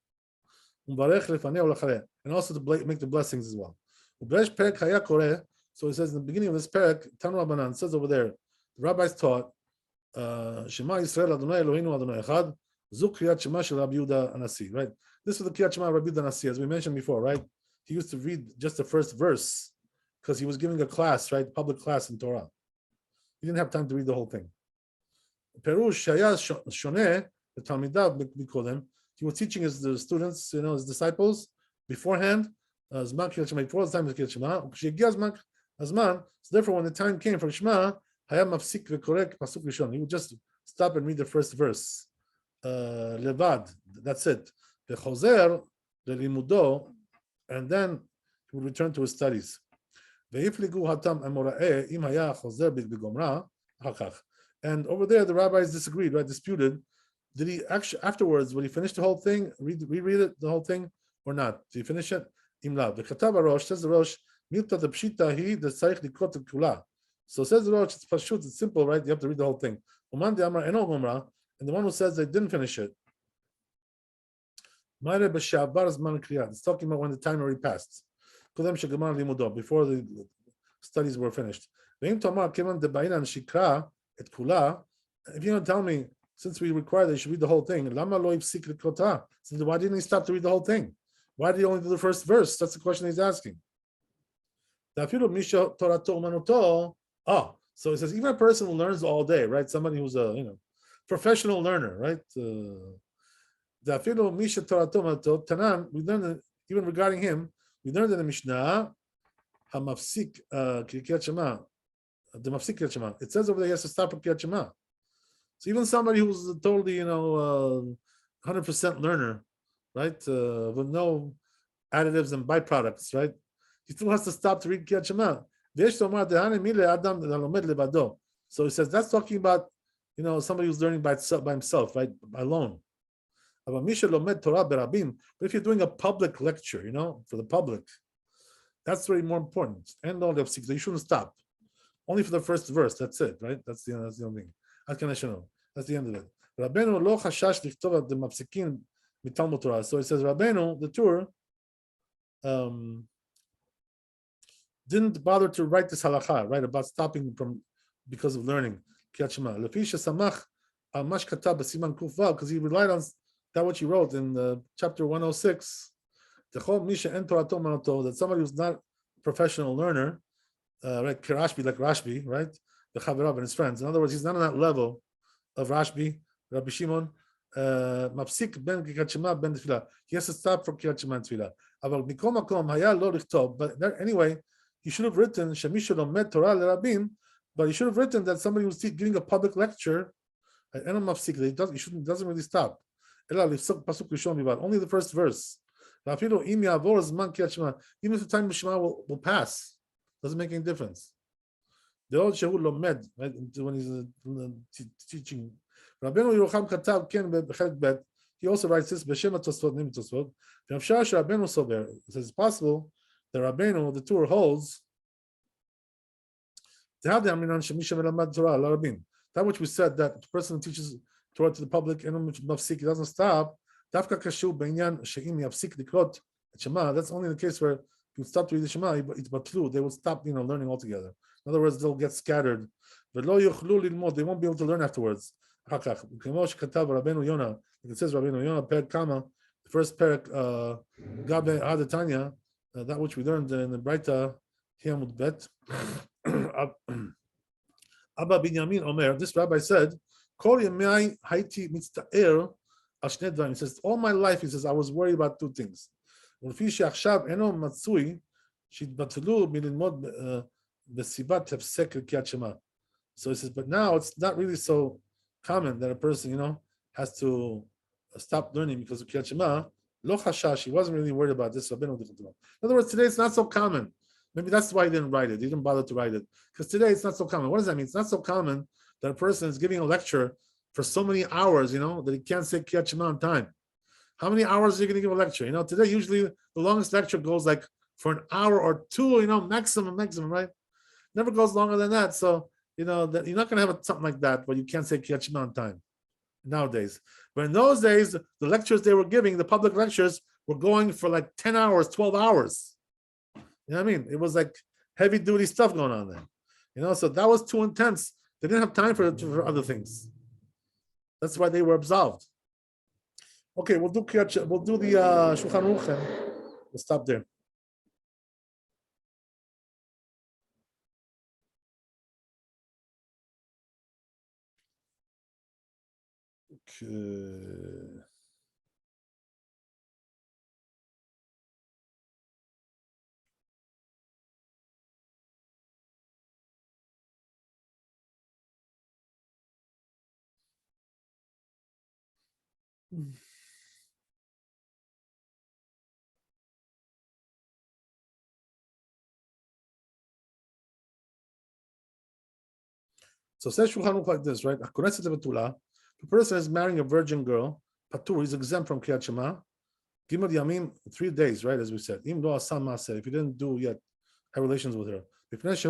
And also to make the blessings as well. So he says in the beginning of this parak, Tanu Rabbanan says over there, the rabbis taught Shema Yisrael Adonai Eloheinu Adonai Echad. Zu Kriyat Shema Shel Rabbi Yehuda Anasi. Right. This was the Kriyat Shema of Rabbi Yehuda Anasi, as we mentioned before. Right. He used to read just the first verse because he was giving a class, right, public class in Torah. He didn't have time to read the whole thing. Perush Shaya Shoneh, the Talmidav, we call them. He was teaching his students, his disciples beforehand. Zman Kriyat Shema, before the time of Kriyat Shema. So therefore, when the time came for Shema, Hayam Mafsik v'korek pasuk rishon. He would just stop and read the first verse. Levad, that's it. V'chozer lelimudo, and then he would return to his studies. Ve'ifligu hatam amora'eh im haya chozer b'gomra hakach. And over there, the rabbis disagreed, right? Disputed. Did he actually afterwards, when he finished the whole thing, reread it, the whole thing, or not? Did he finish it? Imlav. V'chatav Arosh, says the Rosh, milta the pshita hi the tzarich likot kula. So says the Rosh, it's pashut, it's simple, right? You have to read the whole thing. Uman de amar eno gomra, and the one who says they didn't finish it. It's talking about when the time already passed. Before the studies were finished. If you don't tell me, since we require they should read the whole thing, so why didn't he stop to read the whole thing? Why did he only do the first verse? That's the question he's asking. Oh, so it says even a person who learns all day, right? Somebody who's a professional learner, right? We learned even regarding him, we learned in the Mishnah, it says over there he has to stop at Kriyat Shema. So even somebody who's totally, 100% learner, right, with no additives and byproducts, right, he still has to stop to read Kriyat Shema. So he says that's talking about, somebody who's learning by himself, right, alone. But if you're doing a public lecture, for the public, that's very more important. And all the psiks, you shouldn't stop. Only for the first verse. That's it, right? That's the only thing. That's the end of it. Rabbeinu lo chashash lichtov the mafsikin mitalmud Torah. So it says Rabbeinu, the Tur, didn't bother to write this halakha, right, about stopping because of learning Kriyat Shema. Lefi shesamach al mash katab b'siman kuf vav, because he relied on that what he wrote in chapter 106. That somebody who's not a professional learner, right, Rashbi, like Rashbi, right, the Chavirav and his friends. In other words, he's not on that level of Rashbi, Rabbi Shimon. Mapsik ben Kriyat Shema ben Tefillah. He has to stop for Kriyat Shema and Tefillah. But anyway, he should have written Shemishu lomed Torah lerabim, but he should have written that somebody who's giving a public lecture, and mapsik, doesn't really stop. Only the first verse. Even if the time of Shema will pass, doesn't make any difference. The old Shehu Lomed, right, when he's teaching. Rabbeinu Yerucham Katav Ken B'Chelet Bet. He also writes this B'Shem HaTosfot Nim Tosfot. It says it's possible that Rabbeinu, the Tur, holds to have the Aminan Shemisha Melamad Torah Larabim. That which we said, that the person who teaches Torah to the public and Mafsik, he doesn't stop. Dafka Kashu B'Inyan She'im Yafsik Likrot Shema. That's only the case where you stop to read the Shema, it's batlu. They will stop, learning altogether. In other words, they'll get scattered. They won't be able to learn afterwards. It says Rabbeinu Yonah, Perak Kama, the first Perak, Gabe Adatanya, that which we learned in the Braita Hiyamud Bet. Abba Binyamin Omer, this rabbi said, Kol Yemai Haiti Mitzta'er Al Shnei Dvarim. He says, all my life, he says, I was worried about two things. So he says, but now it's not really so common that a person, has to stop learning because of Kriyat Shema. Lo chashash, he wasn't really worried about this. In other words, today it's not so common. Maybe that's why he didn't write it. He didn't bother to write it. Because today it's not so common. What does that mean? It's not so common that a person is giving a lecture for so many hours, that he can't say Kriyat Shema on time. How many hours are you going to give a lecture? Today usually the longest lecture goes like for an hour or two, maximum, right? Never goes longer than that. So, that you're not going to have something like that where you can't say Kriyat Shema on time nowadays. But in those days, the lectures they were giving, the public lectures, were going for like 10 hours, 12 hours. You know what I mean? It was like heavy duty stuff going on there. You know, so that was too intense. They didn't have time for other things. That's why they were absolved. Okay, we'll do the Shulchan Aruch and we'll stop there. Okay. So says Shulchan Aruch like this, right? The person is marrying a virgin girl, patur, he's exempt from Kriyat Shema. Gimel Yamim, 3 days, right? As we said. Im lo asam maaseh, if you didn't do yet, have relations with her. Because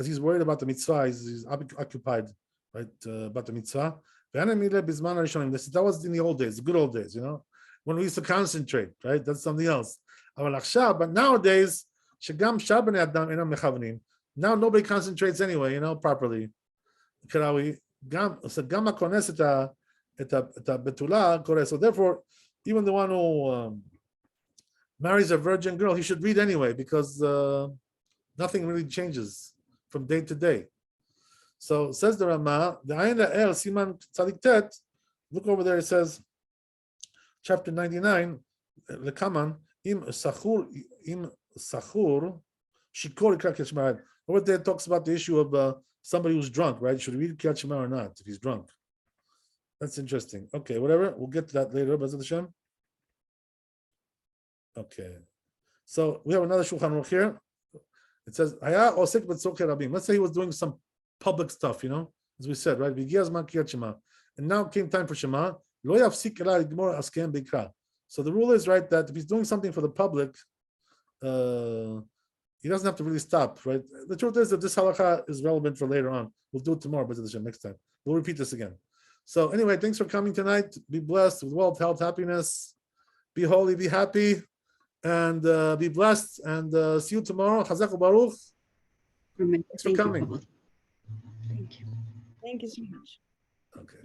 he's worried about the mitzvah, he's occupied, right? About the mitzvah. That was in the old days, the good old days, you know, when we used to concentrate, right? That's something else. But nowadays, now nobody concentrates anyway, you know, properly. So therefore, even the one who marries a virgin girl, he should read anyway, because nothing really changes from day to day. So says the Rama, the Ayin El Siman Tzadik Tet, look over there, it says, chapter 99, Lekaman, Im Sachur Shikor Kriyat Shema. Over there it talks about the issue of somebody who's drunk, right? Should he read Kriyat Shema or not if he's drunk? That's interesting. Okay, whatever. We'll get to that later. B'ezrat Hashem. Okay. So we have another Shulchan Aruch here. It says, let's say he was doing some public stuff, you know, as we said, right? And now came time for Shema. So the rule is, right, that if he's doing something for the public, he doesn't have to really stop, right? The truth is that this halakha is relevant for later on. We'll do it tomorrow, but next time. We'll repeat this again. So anyway, thanks for coming tonight. Be blessed with wealth, health, happiness. Be holy, be happy, and be blessed. And see you tomorrow. Chazak Baruch. Thanks for coming. Thank you. Thank you so much. Okay.